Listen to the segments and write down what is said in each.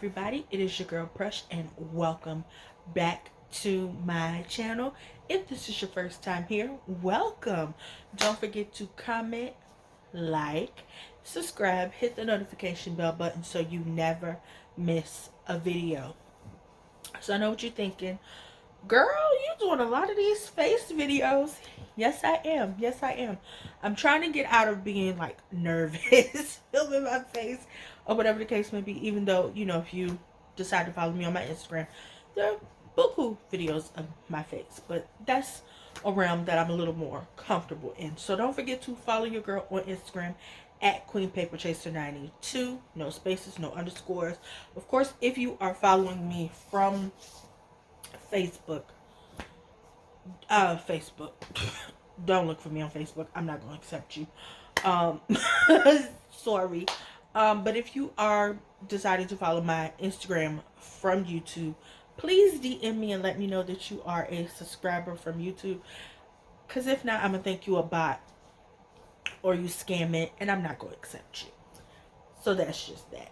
everybody, it is your girl Prush and welcome back to my channel. If this is your first time here, welcome. Don't forget to comment, like, subscribe, hit the notification bell button so you never miss a video. So I know what you're thinking. Girl, you doing a lot of these face videos. Yes, I am. Yes, I am. I'm trying to get out of being like nervous, filming my face, or whatever the case may be. Even though, if you decide to follow me on my Instagram, there are buku videos of my face. But that's a realm that I'm a little more comfortable in. So don't forget to follow your girl on Instagram at QueenPaperChaser92. No spaces, no underscores. Of course, if you are following me from Facebook. Facebook. Don't look for me on Facebook. I'm not going to accept you. Um, sorry. But if you are deciding to follow my Instagram from YouTube, please DM me and let me know that you are a subscriber from YouTube. Because if not, I'm going to think you a bot or you scam it, and I'm not going to accept you. So that's just that.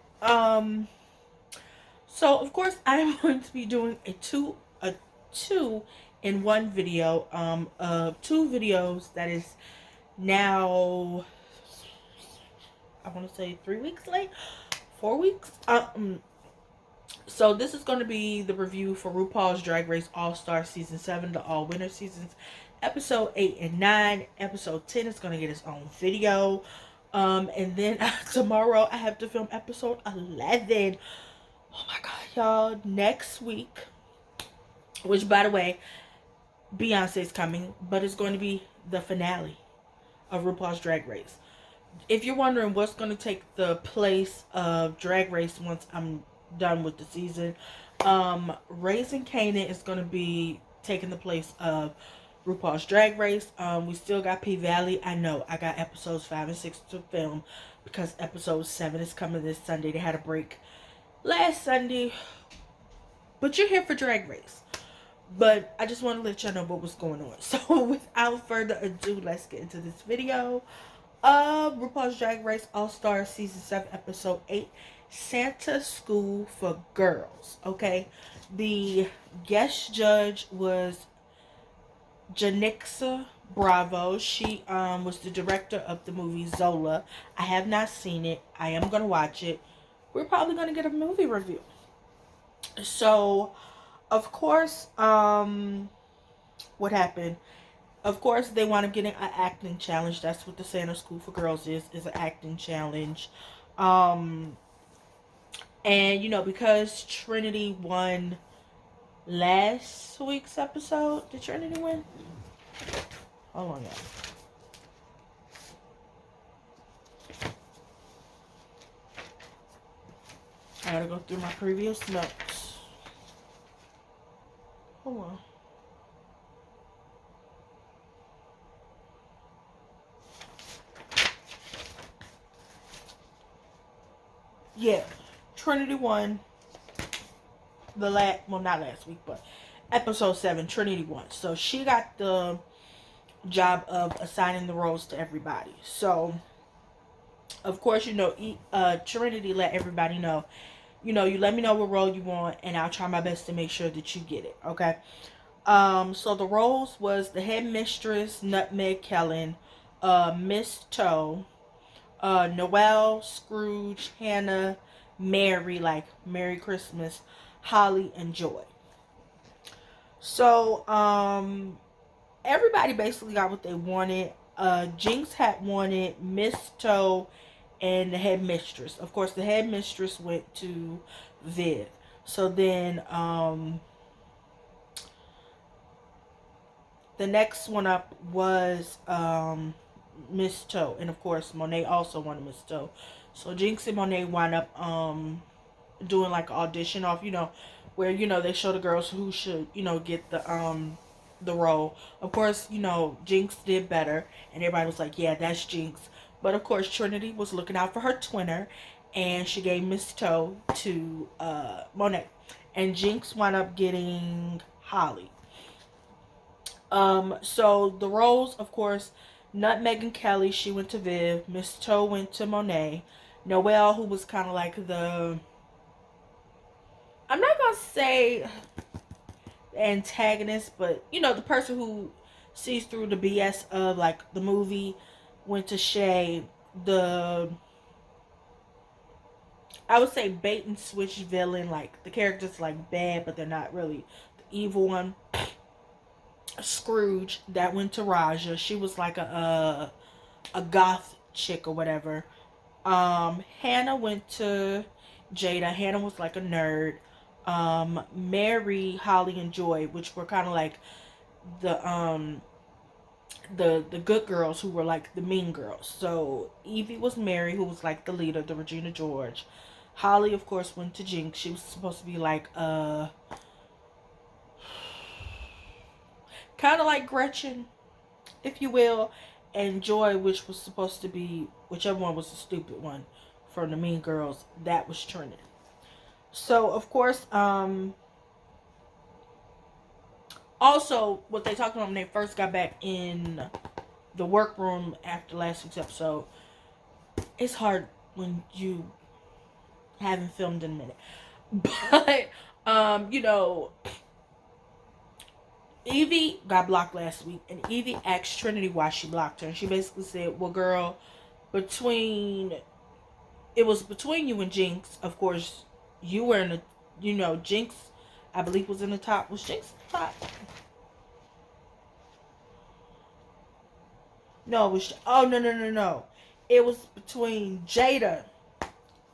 So of course I'm going to be doing a two in one video, two videos that is now, I want to say 3 weeks late, 4 weeks. So this is going to be the review for RuPaul's Drag Race All-Star Season 7, the All-Winner Seasons, Episode 8 and 9. Episode 10 is going to get its own video. And then tomorrow I have to film Episode 11. Oh my God, y'all. Next week, which, by the way, Beyonce's coming, but it's going to be the finale of RuPaul's Drag Race. If you're wondering what's going to take the place of Drag Race once I'm done with the season, Raising Kanan is going to be taking the place of RuPaul's Drag Race. We still got P Valley. I know I got episodes 5 and 6 to film because episode 7 is coming this Sunday. They had a break last Sunday, but you're here for Drag Race. But I just want to let y'all know what was going on. So without further ado, let's get into this video of RuPaul's Drag Race All-Star Season 7, Episode 8, Santa School for Girls. Okay, the guest judge was Janixa Bravo. She was the director of the movie Zola. I have not seen it. I am going to watch it. We're probably going to get a movie review. So, of course, what happened? Of course, they wound up getting an acting challenge. That's what the Santa School for Girls is an acting challenge. And, because Trinity won last week's episode. Did Trinity win? Hold on, y'all. I gotta go through my previous notes. Hold on. Yeah, Trinity won the not last week, but episode 7, Trinity won. So she got the job of assigning the roles to everybody. So, of course, Trinity let everybody know, you let me know what role you want, and I'll try my best to make sure that you get it, okay? So the roles was the headmistress, Nutmeg Kellen, Miss Toe, Noelle, Scrooge, Hannah, Mary, like Merry Christmas, Holly, and Joy. So, everybody basically got what they wanted. Jinx had wanted Miss Toe and the headmistress. Of course, the headmistress went to Viv. So then, the next one up was, Miss Toe, and of course Monet also wanted Miss Toe. So Jinx and Monet wound up doing like an audition off, where they show the girls who should get the role. Of course, Jinx did better, and everybody was like, yeah, that's Jinx. But of course Trinity was looking out for her twinner, and she gave Miss Toe to Monet, and Jinx wound up getting Holly. So the roles, of course, Nutmeg and Kelly, she went to Viv. Miss Toe went to Monet. Noelle, who was kind of like the I'm not gonna say antagonist, but you know, the person who sees through the BS of like the movie went to Shay, the, I would say, bait and switch villain. Like the characters like bad, but they're not really the evil one. Scrooge, that went to Raja. She was like a goth chick or whatever. Hannah went to Jada. Hannah was like a nerd. Mary, Holly, and Joy, which were kind of like the the good girls who were like the mean girls. So Evie was Mary, who was like the leader, the Regina George. Holly, of course, went to Jinx. She was supposed to be like kind of like Gretchen, if you will. And Joy, which was supposed to be, whichever one was the stupid one from the Mean Girls, that was Trinity. So of course, also what they talked about when they first got back in the workroom after last week's episode, it's hard when you haven't filmed in a minute. But you know, Evie got blocked last week, and Evie asked Trinity why she blocked her, and she basically said, "Well, girl, between it was between you and Jinx. Of course, you were in the, you know, Jinx, I believe, was in the top. Was Jinx in the top? No, it was. Oh, no. It was between Jada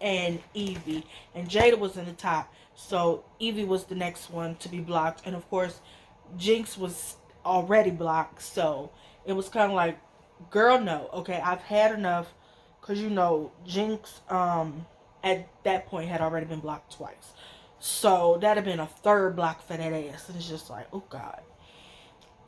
and Evie, and Jada was in the top. So Evie was the next one to be blocked, and of course, Jinx was already blocked. So it was kind of like, girl, no, okay, I've had enough, because you know Jinx at that point had already been blocked twice. So that'd have been a third block for that ass, and it's just like, oh god.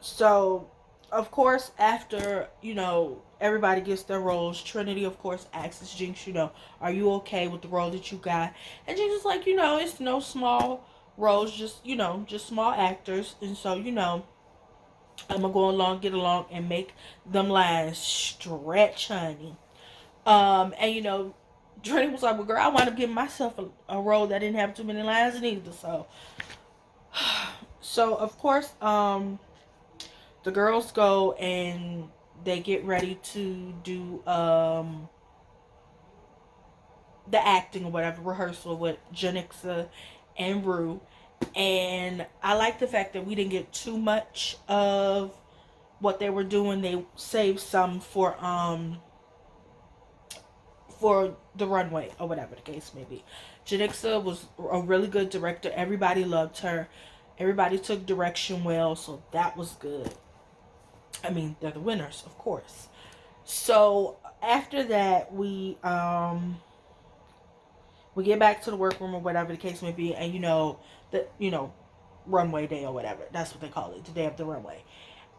So of course, after, you know, everybody gets their roles, Trinity, of course, asks Jinx, you know, are you okay with the role that you got? And Jinx is like, you know, it's no small roles, just, you know, just small actors. And so, you know, I'm gonna go along, get along, and make them lines stretch, honey. And you know, Trinity was like, well, girl, I wound up giving myself a role that didn't have too many lines either. So of course, the girls go and they get ready to do the acting or whatever rehearsal with Janixa and Rue. And I like the fact that we didn't get too much of what they were doing. They saved some for the runway or whatever the case may be. Janixa was a really good director. Everybody loved her. Everybody took direction well, so that was good. I mean, they're the winners, of course. So after that, we get back to the workroom or whatever the case may be, and you know the runway day or whatever, that's what they call it, the day of the runway.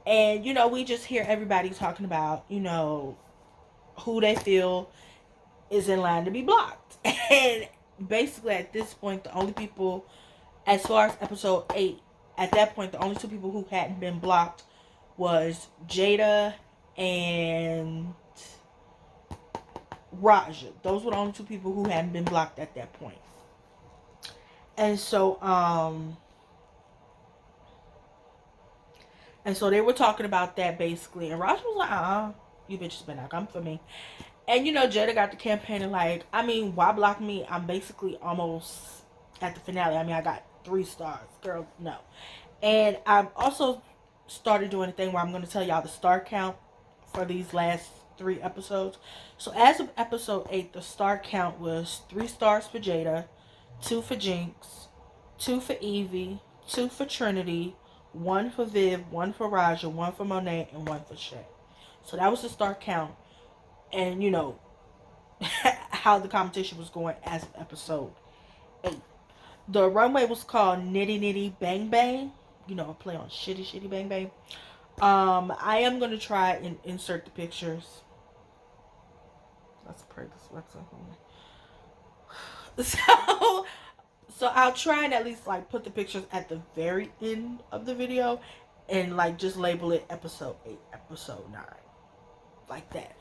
And you know, we just hear everybody talking about, you know, who they feel is in line to be blocked. And basically at this point, the only people, as far as episode 8, at that point the only two people who hadn't been blocked was Jada and Raja. Those were the only two people who hadn't been blocked at that point. And so they were talking about that basically, and Raja was like, you bitches been not coming for me. And you know, Jada got the campaign and like, I mean, why block me? I'm basically almost at the finale. I mean, I got 3 stars, girl. No. And I've also started doing a thing where I'm going to tell y'all the star count for these last 3 episodes. So as of episode 8, the star count was 3 stars for Jada, 2 for Jinx, 2 for Evie, 2 for Trinity, 1 for Viv, 1 for Raja, 1 for Monet, and 1 for Shay. So that was the star count. And you know how the competition was going as of episode 8. The runway was called Nitty Nitty Bang Bang. You know, a play on Shitty Shitty Bang Bang. I am going to try and insert the pictures. Let's pray this Alexa. So I'll try and at least like put the pictures at the very end of the video and like just label it episode 8, episode 9. Like that.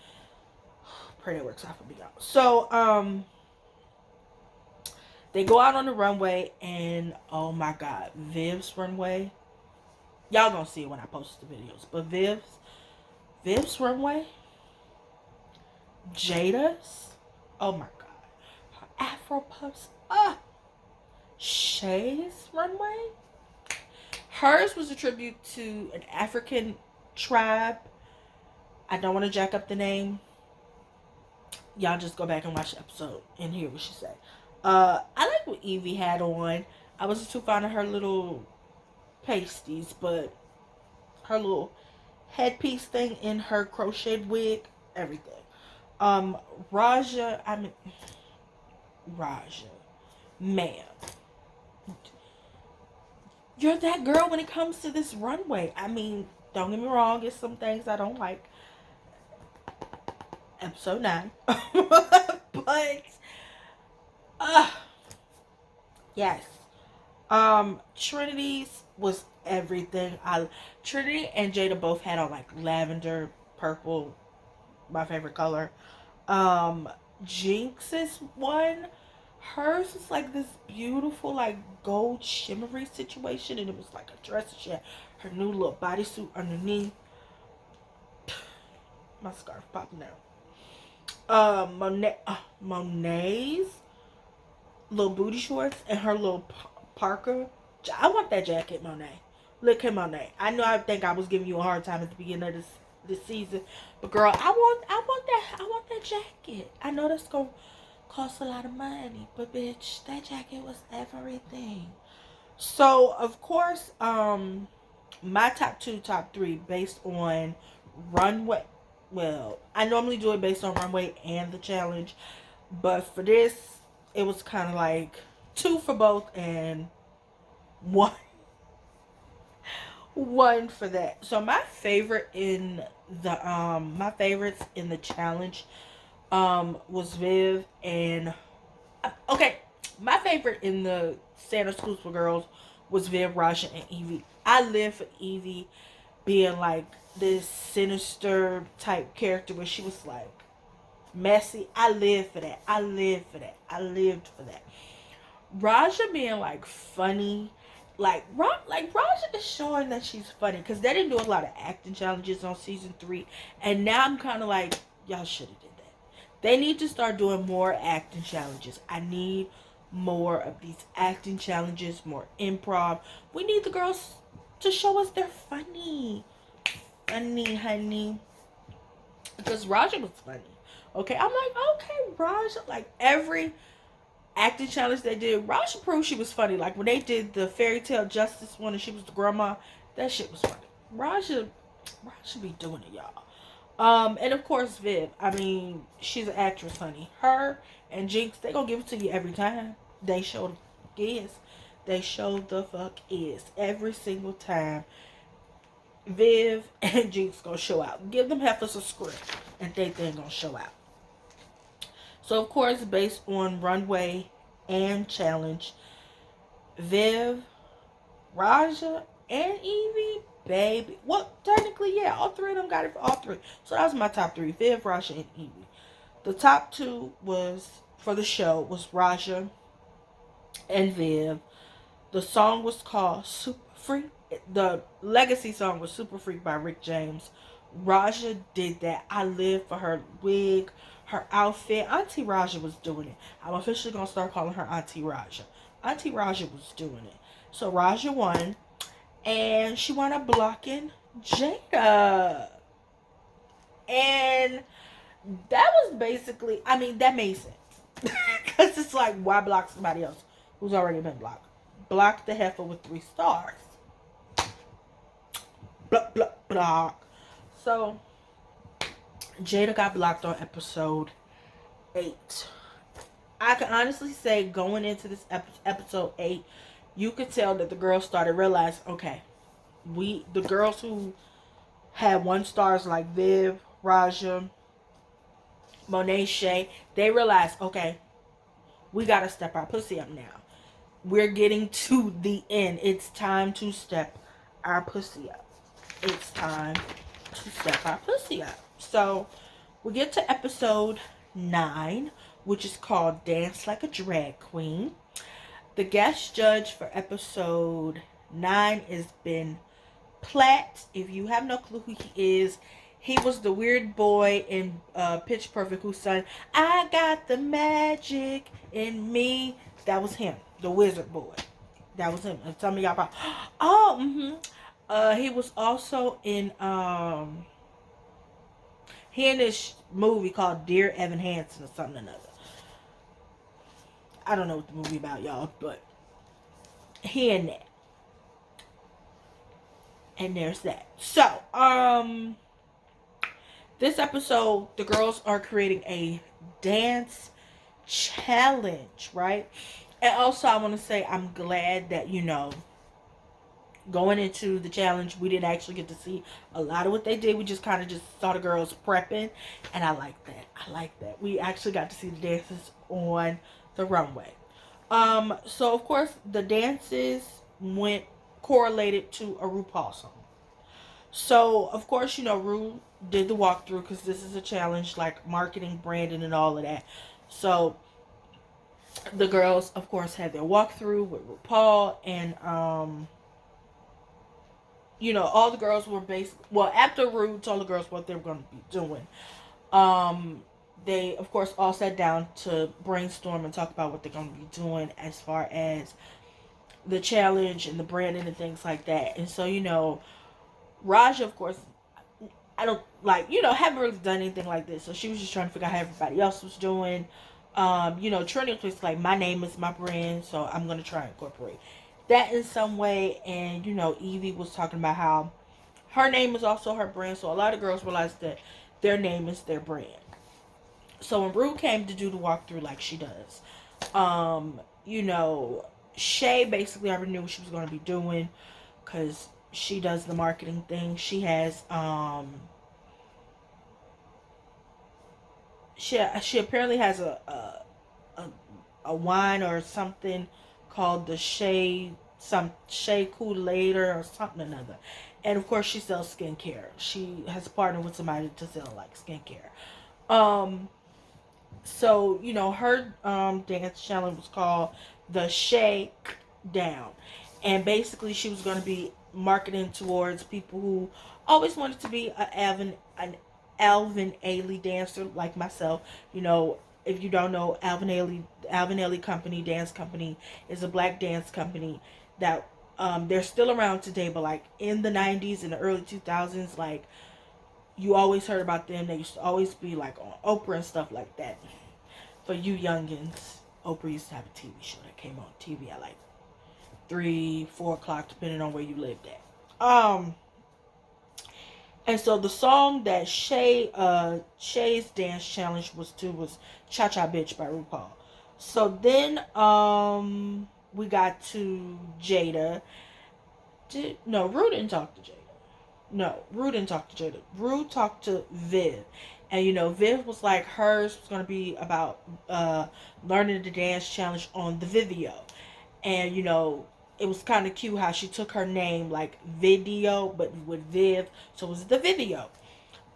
Pray that works out for me, y'all. So, They go out on the runway, and oh my god, Viv's runway. Y'all gonna see it when I post the videos. But Viv's runway, Jada's, oh my god, her Afro puffs. Shay's runway. Hers was a tribute to an African tribe. I don't want to jack up the name. Y'all just go back and watch the episode and hear what she said. I like what Evie had on. I wasn't too fond of her little pasties, but her little headpiece thing in her crocheted wig, everything. Raja, ma'am, you're that girl when it comes to this runway. I mean, don't get me wrong, it's some things I don't like. Episode 9. But yes. Trinity's was everything. Trinity and Jada both had on like lavender, purple, my favorite color. Jinx's one, hers was like this beautiful like gold shimmery situation, and it was like a dress. She had her new little bodysuit underneath. My scarf popping out. Monet's little booty shorts and her little parka. I want that jacket, Monet. Look at Monet. I know I think I was giving you a hard time at the beginning of this season, but girl, I want that jacket. I know that's gonna cost a lot of money, but bitch, that jacket was everything. So of course, my top 2, top 3 based on runway. Well, I normally do it based on runway and the challenge, but for this, it was kind of like 2 for both and one for that. So my favorite in the my favorites in the challenge was Viv and okay, my favorite in the Santa Schools for Girls was Viv, Raja, and Evie. I live for Evie being like this sinister type character where she was like messy. I lived for that. I lived for that. Raja being like funny, like Raja is showing that she's funny because they didn't do a lot of acting challenges on season 3, and now I'm kind of like, y'all should have did that. They need to start doing more acting challenges. I need more of these acting challenges, more improv. We need the girls to show us they're funny, honey, because Raja was funny. Okay, I'm like, okay, Raja, like every acting challenge they did, Raja proved she was funny. Like when they did the Fairy Tale Justice one and she was the grandma, that shit was funny. Raja be doing it, y'all. And of course Viv, I mean, she's an actress, honey. Her and Jinx, they gonna give it to you every time. They show the fuck is every single time. Viv and Jinx gonna show out. Give them heifers a script and they gonna show out. So of course, based on runway and challenge, Viv, Raja, and Evie, baby. Well, technically, yeah, all 3 of them got it for all 3. So that was my top 3, Viv, Raja, and Evie. The top 2 was for the show was Raja and Viv. The song was called Super Freak. The legacy song was Super Freak by Rick James. Raja did that. I live for her wig, her outfit. Auntie Raja was doing it. I'm officially going to start calling her Auntie Raja. Auntie Raja was doing it. So Raja won. And she wound up blocking Jada. And that was basically, I mean, that made sense. Because it's like, why block somebody else who's already been blocked? Block the heifer with 3 stars. Block, block, block. So, Jada got blocked on episode 8. I can honestly say, going into this episode 8, you could tell that the girls started realizing, okay, the girls who had 1 stars like Viv, Raja, Monet, Shay, they realized, okay, we gotta step our pussy up now. We're getting to the end. It's time to step our pussy up. It's time to step our pussy up. So, we get to episode 9, which is called Dance Like a Drag Queen. The guest judge for episode 9 is Ben Platt. If you have no clue who he is, he was the weird boy in Pitch Perfect who sang "I Got the Magic in Me." That was him, the wizard boy. That was him. And some of y'all probably, oh, he was also in he in this movie called Dear Evan Hansen or something or another. I don't know what the movie about, y'all, but he in that. And there's that. So, this episode, the girls are creating a dance challenge, right? And also, I want to say I'm glad that, going into the challenge, we didn't actually get to see a lot of what they did. We just kind of just saw the girls prepping, and I like that. I like that. We actually got to see the dances on the runway. So of course the dances went correlated to a RuPaul song. So of course, Ru did the walkthrough because this is a challenge, like marketing, branding, and all of that. So the girls, of course, had their walkthrough with RuPaul, and all the girls were after Ru told the girls what they were going to be doing, they of course all sat down to brainstorm and talk about what they're going to be doing as far as the challenge and the branding and things like that. And so, Raja, of course, I don't haven't really done anything like this, so she was just trying to figure out how everybody else was doing. Trinity was like, my name is my brand, so I'm gonna try and incorporate that in some way. And Evie was talking about how her name is also her brand, so a lot of girls realized that their name is their brand. So when Rue came to do the walkthrough like she does, Shay basically already knew what she was going to be doing because she does the marketing thing. She has she apparently has a wine or something called the Shay Kool-Aid or something or another. And of course she sells skincare. She has partnered with somebody to sell like skincare. So, her dance challenge was called the Shake Down. And basically she was going to be marketing towards people who always wanted to be an Alvin Ailey dancer like myself. If you don't know, Alvin Ailey Company, dance company, is a black dance company that they're still around today, but like in the 90s and the early 2000s, like you always heard about them. They used to always be like on Oprah and stuff like that. For you youngins, Oprah used to have a TV show that came on TV at like 3-4 o'clock, depending on where you lived at. And so the song that Shay's dance challenge was Cha Cha Bitch by RuPaul. So then we got to Jada. Ru didn't talk to Jada. No, Ru didn't talk to Jada. Ru talked to Viv. And Viv was like, hers was going to be about learning the dance challenge on the video. And it was kind of cute how she took her name like Video, but with Viv, so it was the video.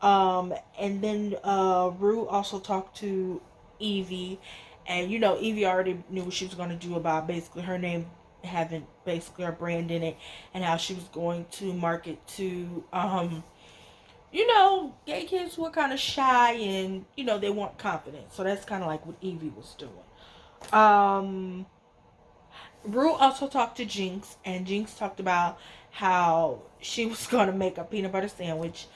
And then Ru also talked to Evie, and Evie already knew what she was going to do about basically her name having basically her brand in it, and how she was going to market to gay kids who are kind of shy and they want confidence. So that's kind of like what Evie was doing. Ru also talked to Jinx, and Jinx talked about how she was going to make a peanut butter sandwich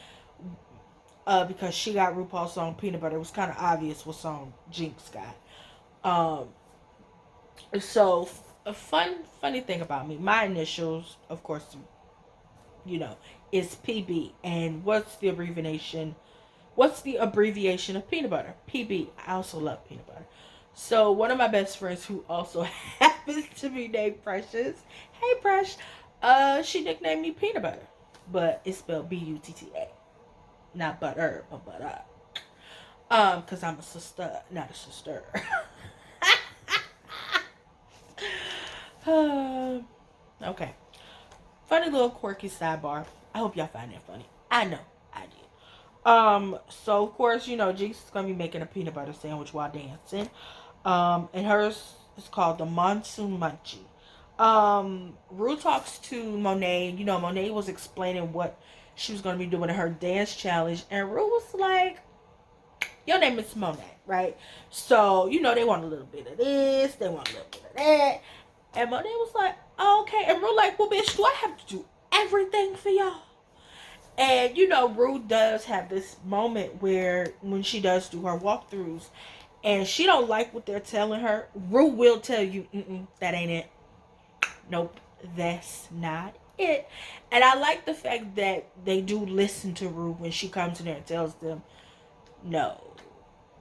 because she got RuPaul's song Peanut Butter. It was kind of obvious what song Jinx got. So a funny thing about me, my initials, of course, is PB. And what's the abbreviation? What's the abbreviation of peanut butter? PB. I also love peanut butter. So one of my best friends, who also happens to be named Precious, hey Precious, she nicknamed me Peanut Butter, but it's spelled Butta, not butter, but butter. Cause I'm a sister, not a sister. Okay. Funny little quirky sidebar. I hope y'all find that funny. I know I did. So of course, Jinx is gonna be making a peanut butter sandwich while dancing. And hers It's called the Monsoon Munchie. Rue talks to Monet. You know, Monet was explaining what she was going to be doing in her dance challenge, and Rue was like, your name is Monet, right? So, you know, they want a little bit of this, they want a little bit of that. And Monet was like, oh, okay. And Rue like, well, bitch, do I have to do everything for y'all? And, you know, Rue does have this moment where when she does do her walkthroughs and she don't like what they're telling her, Rue will tell you, that ain't it. Nope, that's not it. And I like the fact that they do listen to Rue when she comes in there and tells them, no,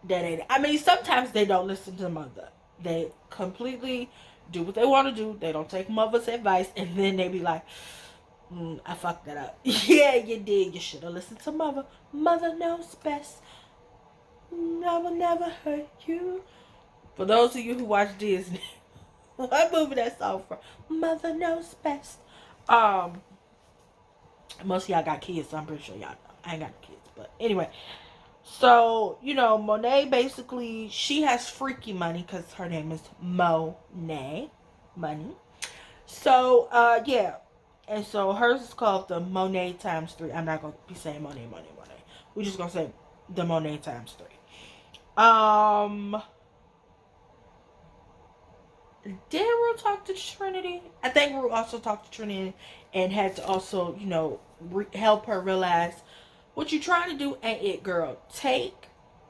that ain't it. I mean, sometimes they don't listen to mother. They completely do what they want to do. They don't take mother's advice, and then they be like, I fucked that up. Yeah, you did. You should have listened to mother. Mother knows best. I will never hurt you. For those of you who watch Disney, what movie that song from? Mother knows best. Most of y'all got kids, so I'm pretty sure y'all know. I ain't got no kids, but anyway. So, you know, Monet basically, she has freaky money because her name is Monet. Money. So, yeah. And so hers is called the Monet times 3. I'm not going to be saying Monet. We're just going to say the Monet times 3. Did Rue talk to Trinity? I think Rue also talked to Trinity and had to also, you know, help her realize what you trying to do ain't it, girl. Take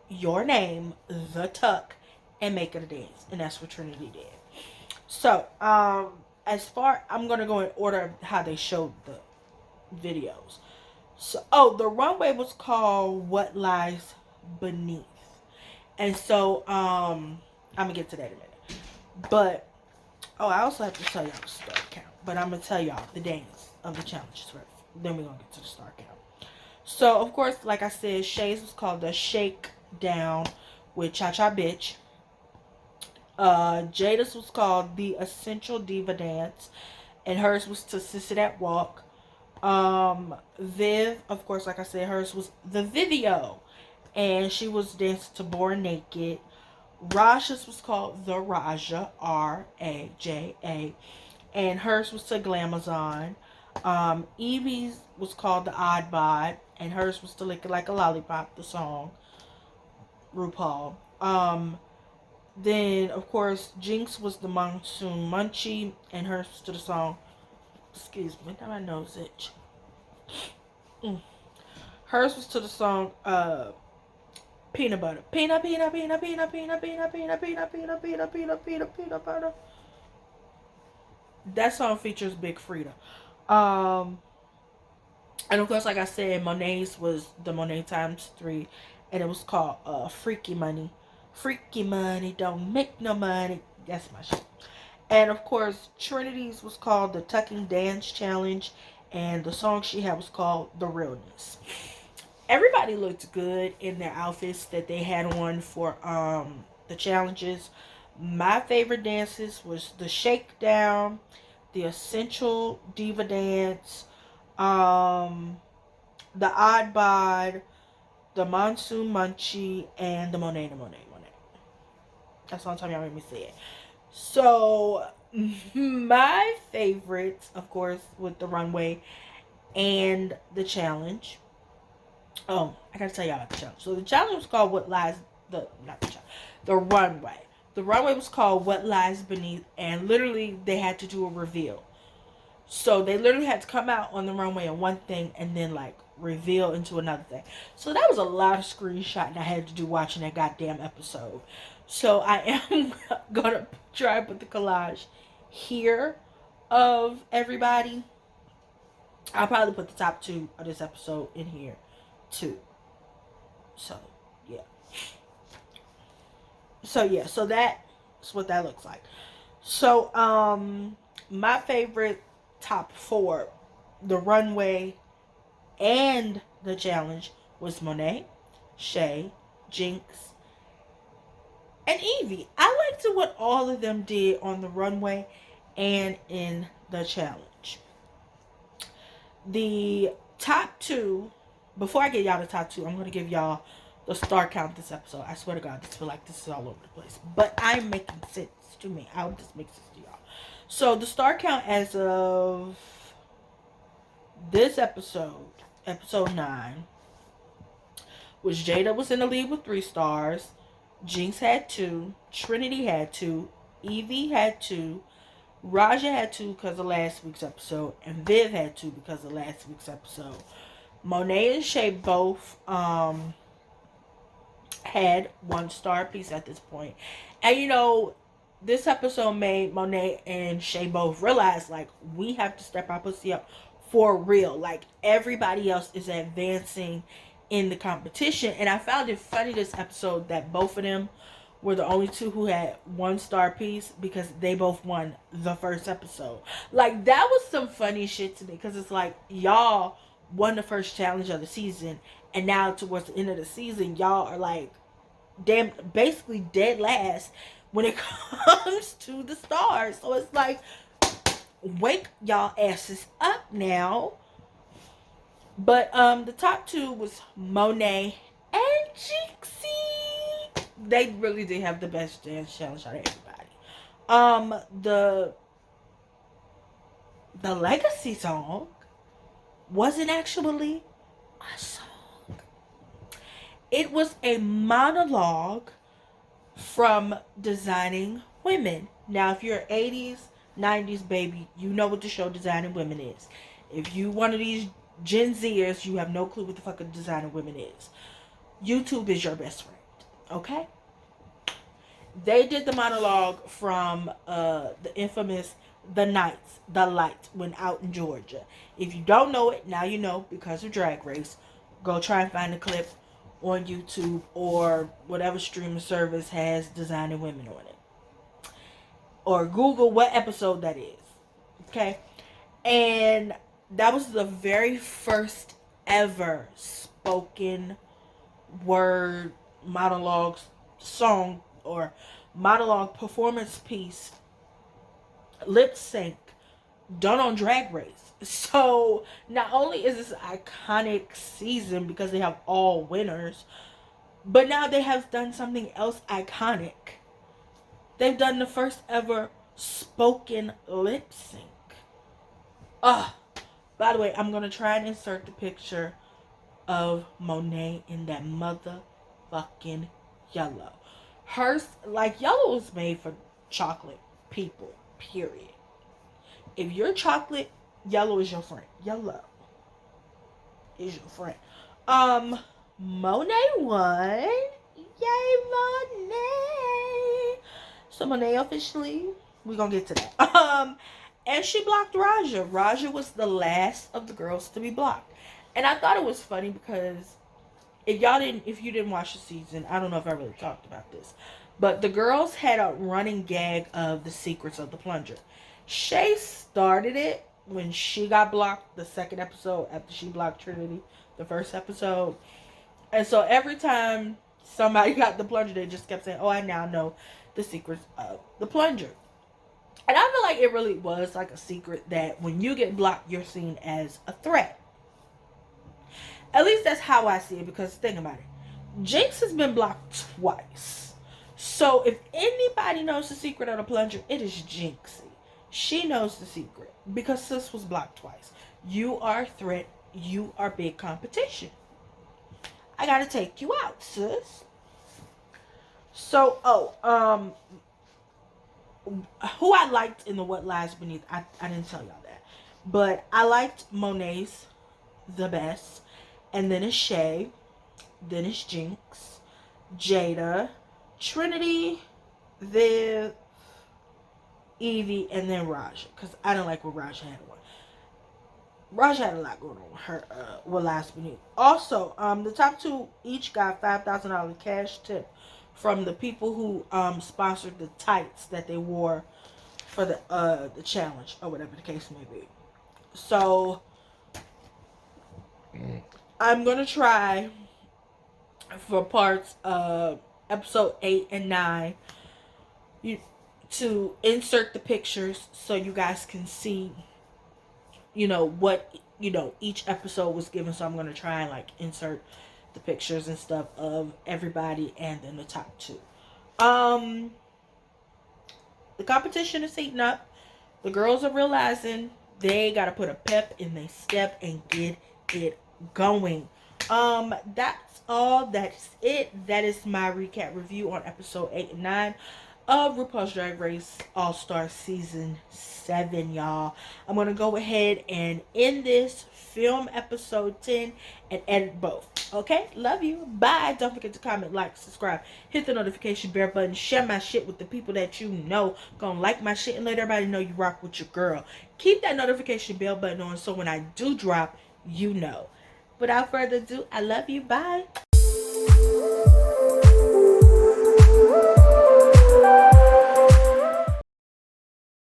your name, the Tuck, and make it a dance. And that's what Trinity did. So, as far, I'm going to go in order of how they showed the videos. So, the runway was called What Lies Beneath. And so, I'm going to get to that in a minute. But, I also have to tell y'all the star count. But I'm going to tell y'all the dance of the challenges first. Then we're going to get to the star count. So, of course, like I said, Shay's was called the Shake Down with Cha Cha Bitch. Jada's was called the Essential Diva Dance. And hers was to Sissy That Walk. Viv, of course, like I said, hers was the Video. And she was dancing to Born Naked. Raja's was called the Raja, R-A-J-A. And hers was to Glamazon. Evie's was called the Odd Bod. And hers was to Lick It Like a Lollipop, the song. RuPaul. Then, of course, Jinx was the Monsoon Munchie. And hers was to the song. Excuse me, now my nose itch. Hers was to the song, Peanut Butter. Peanut butter. That song features Big Frida. And of course, like I said, Monet's was the Monet times 3. And it was called Freaky Money. Freaky Money don't make no money. That's my shit. And of course, Trinity's was called the Tucking Dance Challenge. And the song she had was called The Realness. Everybody looked good in their outfits that they had on for the challenges. My favorite dances was the Shakedown, the Essential Diva Dance, the Odd Bod, the Monsoon Munchie, and the Monet. That's the only time y'all made me say it. So, my favorites, of course, with the runway and the challenge. I gotta tell y'all about the challenge. So the challenge was called What Lies the runway. The runway was called What Lies Beneath, and literally they had to do a reveal. So they literally had to come out on the runway in one thing and then like reveal into another thing. So that was a lot of screenshotting I had to do watching that goddamn episode. So I am gonna try and put the collage here of everybody. I'll probably put the top 2 of this episode in here too. So yeah. So that's what that looks like. So my favorite top 4, the runway and the challenge, was Monet, Shay, Jinx, and Evie. I liked what all of them did on the runway and in the challenge. The top 2, before I get y'all the top 2, I'm going to give y'all the star count this episode. I swear to God, this feel like this is all over the place. But I'm making sense to me. I hope this makes sense to y'all. So the star count as of this episode, episode 9, was Jada was in the lead with 3 stars. Jinx had 2. Trinity had 2. Evie had 2. Raja had 2 because of last week's episode. And Viv had 2 because of last week's episode. Monet and Shay both had 1 star apiece at this point. And you know, this episode made Monet and Shay both realize, like, we have to step our pussy up for real. Like, everybody else is advancing in the competition. And I found it funny this episode that both of them were the only 2 who had 1 star piece, because they both won the first episode. Like, that was some funny shit to me, because it's like, y'all won the first challenge of the season, and now towards the end of the season, y'all are like, damn, basically dead last when it comes to the stars. So it's like, wake y'all asses up now. But the top 2 was Monet and Jinxie. They really did have the best dance challenge out of everybody. The legacy song wasn't actually a song. It was a monologue from Designing Women. Now, if you're 80s, 90s baby, you know what the show Designing Women is. If you one of these Gen Zers, you have no clue what the fuck a Designing Women is. YouTube is your best friend. Okay? They did the monologue from the infamous The Nights, The Light, when out in Georgia. If you don't know it, now you know, because of Drag Race. Go try and find a clip on YouTube or whatever streaming service has Designing Women on it. Or Google what episode that is. Okay? And that was the very first ever spoken word monologue song or monologue performance piece, lip sync, done on Drag Race. So not only is this an iconic season because they have all winners, but now they have done something else iconic. They've done the first ever spoken lip sync. By the way, I'm going to try and insert the picture of Monet in that motherfucking yellow. Hers, like, yellow was made for chocolate people, period. If you're chocolate, yellow is your friend. Yellow is your friend. Monet won. Yay, Monet. So Monet officially, we're going to get to that. And she blocked Raja. Raja was the last of the girls to be blocked. And I thought it was funny because if you didn't watch the season, I don't know if I really talked about this, but the girls had a running gag of the secrets of the plunger. Shay started it when she got blocked the second episode after she blocked Trinity the first episode. And so every time somebody got the plunger, they just kept saying, oh, I now know the secrets of the plunger. And I feel like it really was like a secret that when you get blocked, you're seen as a threat. At least that's how I see it, because think about it. Jinx has been blocked twice. So if anybody knows the secret of the plunger, it is Jinxie. She knows the secret because sis was blocked twice. You are a threat. You are big competition. I gotta take you out, sis. So, who I liked in the What Lies Beneath, I didn't tell y'all that. But I liked Monet's the best. And then it's Shay. Then it's Jinx. Jada. Trinity. Viv. Evie. And then Raja. Because I didn't like what Raja had on. Raja had a lot going on with her What Lies Beneath. Also, the top 2 each got $5,000 cash tip from the people who sponsored the tights that they wore for the challenge, or whatever the case may be. So I'm gonna try for parts of episode 8 and 9 to insert the pictures so you guys can see, what each episode was given. So I'm gonna try and like insert the pictures and stuff of everybody and then the top 2. The competition is heating up. The girls are realizing they gotta put a pep in their step and get it going. That's all. That's it. That is my recap review on episode 8 and 9 of RuPaul's Drag Race All-Star Season 7, y'all. I'm going to go ahead and end this, film episode 10, and edit both. Okay? Love you. Bye. Don't forget to comment, like, subscribe, hit the notification bell button, share my shit with the people that you know. Gonna like my shit and let everybody know you rock with your girl. Keep that notification bell button on so when I do drop, you know. Without further ado, I love you. Bye.